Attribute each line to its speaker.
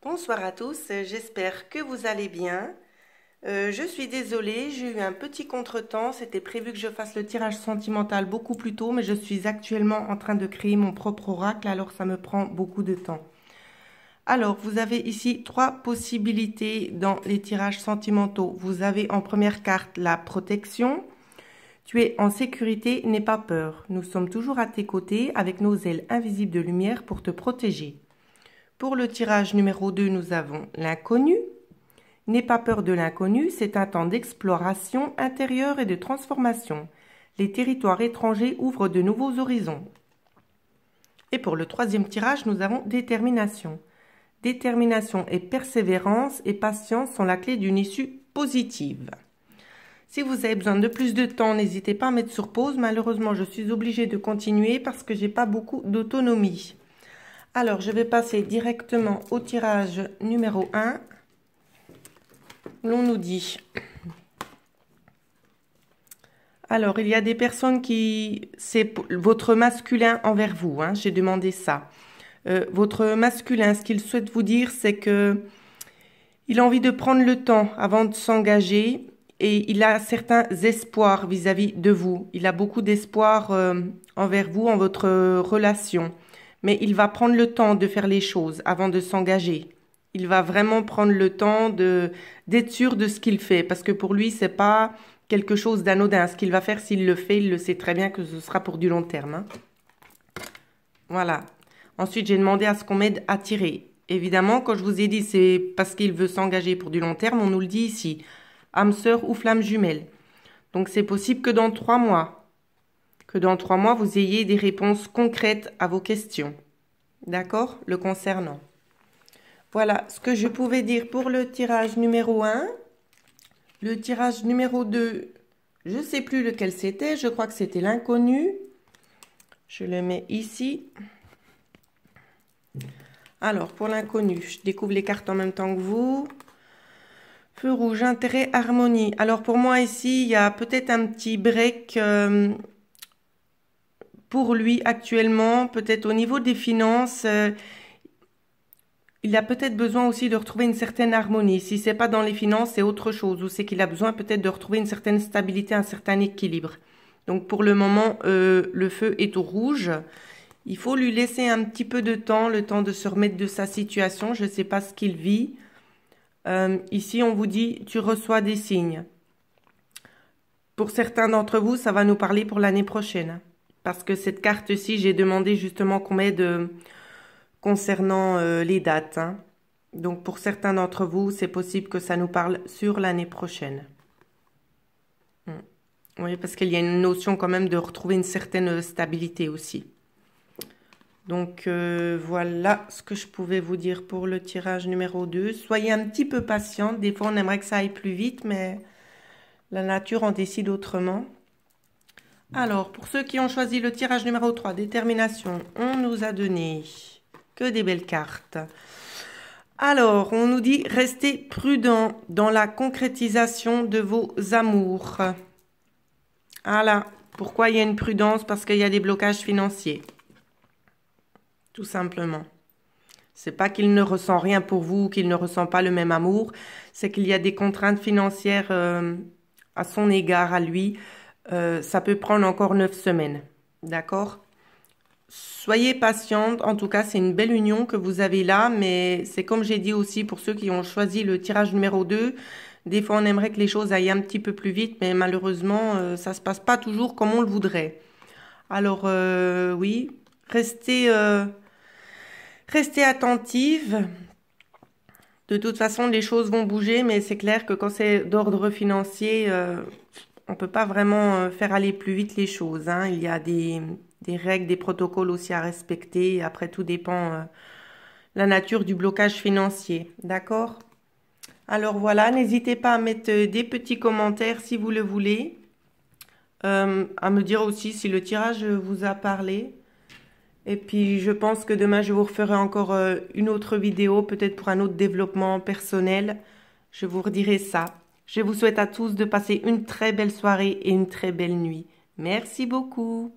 Speaker 1: Bonsoir à tous, j'espère que vous allez bien. Je suis désolée, j'ai eu un petit contretemps. C'était prévu que je fasse le tirage sentimental beaucoup plus tôt, mais je suis actuellement en train de créer mon propre oracle, alors ça me prend beaucoup de temps. Alors, vous avez ici trois possibilités dans les tirages sentimentaux. Vous avez en première carte la protection. Tu es en sécurité, n'aie pas peur. Nous sommes toujours à tes côtés avec nos ailes invisibles de lumière pour te protéger. Pour le tirage numéro 2, nous avons l'inconnu. N'aie pas peur de l'inconnu, c'est un temps d'exploration intérieure et de transformation. Les territoires étrangers ouvrent de nouveaux horizons. Et pour le troisième tirage, nous avons détermination. Détermination et persévérance et patience sont la clé d'une issue positive. Si vous avez besoin de plus de temps, n'hésitez pas à mettre sur pause. Malheureusement, je suis obligée de continuer parce que j'ai pas beaucoup d'autonomie. Alors, je vais passer directement au tirage numéro 1. L'on nous dit... Alors, il y a des personnes qui... C'est votre masculin envers vous, hein, j'ai demandé ça. Votre masculin, ce qu'il souhaite vous dire, c'est que il a envie de prendre le temps avant de s'engager et il a certains espoirs vis-à-vis de vous. Il a beaucoup d'espoir envers vous, en votre relation. Mais il va prendre le temps de faire les choses avant de s'engager. Il va vraiment prendre le temps d'être sûr de ce qu'il fait. Parce que pour lui, c'est pas quelque chose d'anodin. Ce qu'il va faire, s'il le fait, il le sait très bien que ce sera pour du long terme. Hein. Voilà. Ensuite, j'ai demandé à ce qu'on m'aide à tirer. Évidemment, quand je vous ai dit c'est parce qu'il veut s'engager pour du long terme, on nous le dit ici. Âme sœur ou flamme jumelle. Donc, c'est possible que dans 3 mois. Que dans 3 mois, vous ayez des réponses concrètes à vos questions. D'accord? Le concernant. Voilà ce que je pouvais dire pour le tirage numéro 1. Le tirage numéro 2, je ne sais plus lequel c'était. Je crois que c'était l'inconnu. Je le mets ici. Alors, pour l'inconnu, je découvre les cartes en même temps que vous. Feu rouge, intérêt, harmonie. Alors, pour moi, ici, il y a peut-être un petit break pour lui actuellement. Peut-être au niveau des finances, il a peut-être besoin aussi de retrouver une certaine harmonie. Si ce n'est pas dans les finances, c'est autre chose. Ou c'est qu'il a besoin peut-être de retrouver une certaine stabilité, un certain équilibre. Donc, pour le moment, le feu est au rouge. Il faut lui laisser un petit peu de temps, le temps de se remettre de sa situation. Je ne sais pas ce qu'il vit. Ici, on vous dit, tu reçois des signes. Pour certains d'entre vous, ça va nous parler pour l'année prochaine. Parce que cette carte-ci, j'ai demandé justement qu'on m'aide concernant les dates. Hein. Donc, pour certains d'entre vous, c'est possible que ça nous parle sur l'année prochaine. Oui, parce qu'il y a une notion quand même de retrouver une certaine stabilité aussi. Donc, voilà ce que je pouvais vous dire pour le tirage numéro 2. Soyez un petit peu patiente. Des fois, on aimerait que ça aille plus vite, mais la nature en décide autrement. Alors, pour ceux qui ont choisi le tirage numéro 3, détermination, on nous a donné que des belles cartes. Alors, on nous dit, restez prudent dans la concrétisation de vos amours. Voilà. Pourquoi il y a une prudence? Parce qu'il y a des blocages financiers. Tout simplement. C'est pas qu'il ne ressent rien pour vous, qu'il ne ressent pas le même amour. C'est qu'il y a des contraintes financières à son égard, à lui. Ça peut prendre encore 9 semaines. D'accord? Soyez patiente. En tout cas, c'est une belle union que vous avez là. Mais c'est comme j'ai dit aussi pour ceux qui ont choisi le tirage numéro 2. Des fois, on aimerait que les choses aillent un petit peu plus vite. Mais malheureusement, ça se passe pas toujours comme on le voudrait. Alors, oui, restez attentive. De toute façon, les choses vont bouger, mais c'est clair que quand c'est d'ordre financier, on ne peut pas vraiment faire aller plus vite les choses. Hein. Il y a des règles, des protocoles aussi à respecter. Après, tout dépend la nature du blocage financier. D'accord? Alors voilà, n'hésitez pas à mettre des petits commentaires si vous le voulez. À me dire aussi si le tirage vous a parlé. Et puis, je pense que demain, je vous referai encore une autre vidéo, peut-être pour un autre développement personnel. Je vous redirai ça. Je vous souhaite à tous de passer une très belle soirée et une très belle nuit. Merci beaucoup.